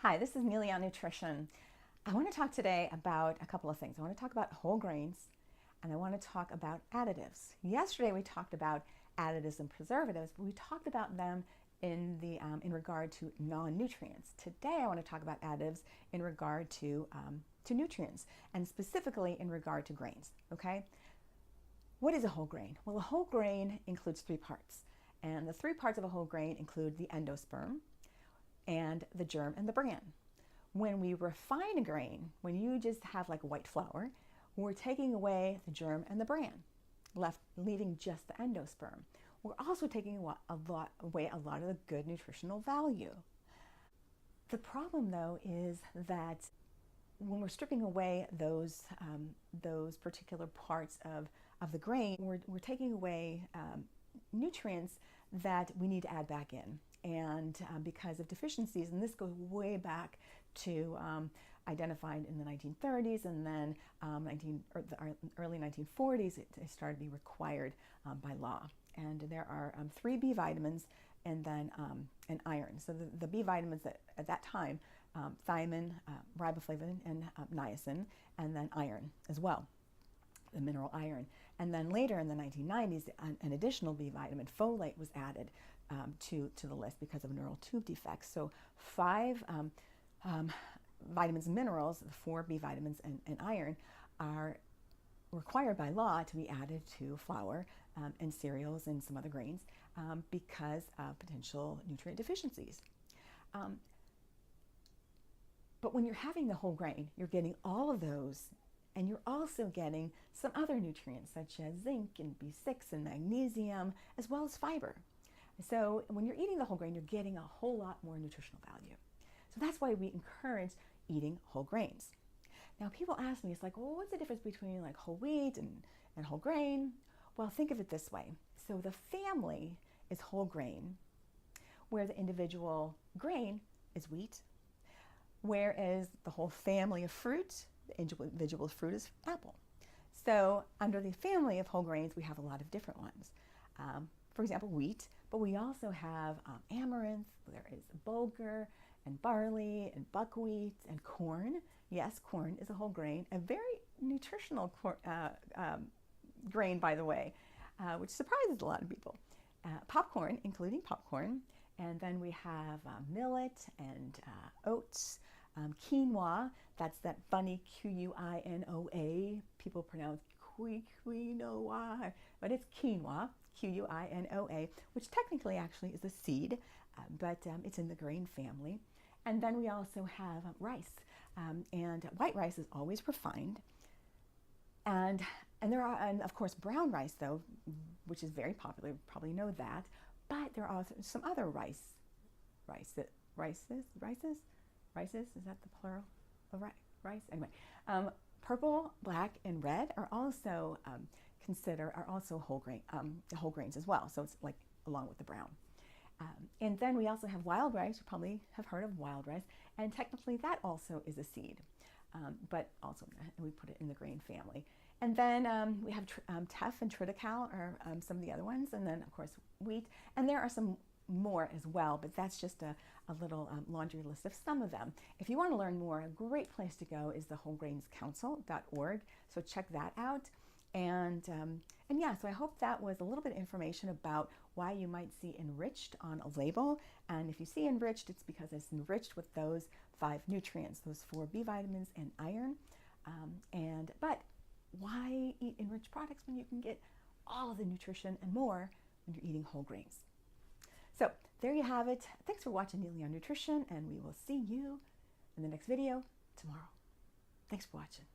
Hi, this is Neily on Nutrition. I want to talk today about a couple of things. I want to talk about whole grains and I want to talk about additives. Yesterday we talked about additives and preservatives, but we talked about them in regard to non-nutrients. Today I want to talk about additives in regard to nutrients, and specifically in regard to grains. Okay, what is a whole grain? Well, a whole grain includes three parts, and the three parts of a whole grain include the endosperm and the germ and the bran. When we refine a grain, when you just have like white flour, we're taking away the germ and the bran, leaving just the endosperm. We're also taking away a lot of the good nutritional value. The problem, though, is that when we're stripping away those particular parts of the grain, we're taking away nutrients that we need to add back in. And because of deficiencies, and this goes way back to identified in the 1930s, and then the early 1940s, it started to be required by law. And there are 3 B vitamins and then and iron. So the B vitamins at that time, thiamine, riboflavin, and niacin, and then iron as well, the mineral iron. And then later in the 1990s, an additional B vitamin, folate, was added to the list because of neural tube defects. So 5 vitamins and minerals, the 4 B vitamins and iron, are required by law to be added to flour and cereals and some other grains because of potential nutrient deficiencies. But when you're having the whole grain, you're getting all of those, and you're also getting some other nutrients such as zinc and B6 and magnesium, as well as fiber. So when you're eating the whole grain, you're getting a whole lot more nutritional value. So that's why we encourage eating whole grains. Now people ask me, it's like, well, what's the difference between like whole wheat and whole grain? Well, think of it this way. So the family is whole grain, where the individual grain is wheat, whereas the whole family of fruit, the individual fruit, is apple. So under the family of whole grains, we have a lot of different ones. For example, wheat, but we also have amaranth, there is bulgur and barley and buckwheat and corn. Yes, corn is a whole grain, a very nutritional grain, by the way, which surprises a lot of people. Popcorn, including popcorn, and then we have millet and oats, quinoa, that's that funny Quinoa. People pronounce quinoa, but it's quinoa, Quinoa, which technically actually is a seed, but it's in the grain family. And then we also have rice, and white rice is always refined. And of course brown rice, though, which is very popular, you probably know that. But there are also some other rices. Is that the plural of rice? Anyway, purple, black, and red are also whole grains as well. So it's like along with the brown. And then we also have wild rice. You probably have heard of wild rice, and technically that also is a seed, but also we put it in the grain family. And then we have teff and triticale are some of the other ones, and then of course wheat, and there are some more as well, but that's just a little laundry list of some of them. If you want to learn more, a great place to go is the wholegrainscouncil.org, so check that out. And yeah, so I hope that was a little bit of information about why you might see enriched on a label. And if you see enriched, it's because it's enriched with those 5 nutrients, those 4 B vitamins and iron. But why eat enriched products when you can get all of the nutrition and more when you're eating whole grains? So there you have it. Thanks for watching Neily on Nutrition, and we will see you in the next video tomorrow. Thanks for watching.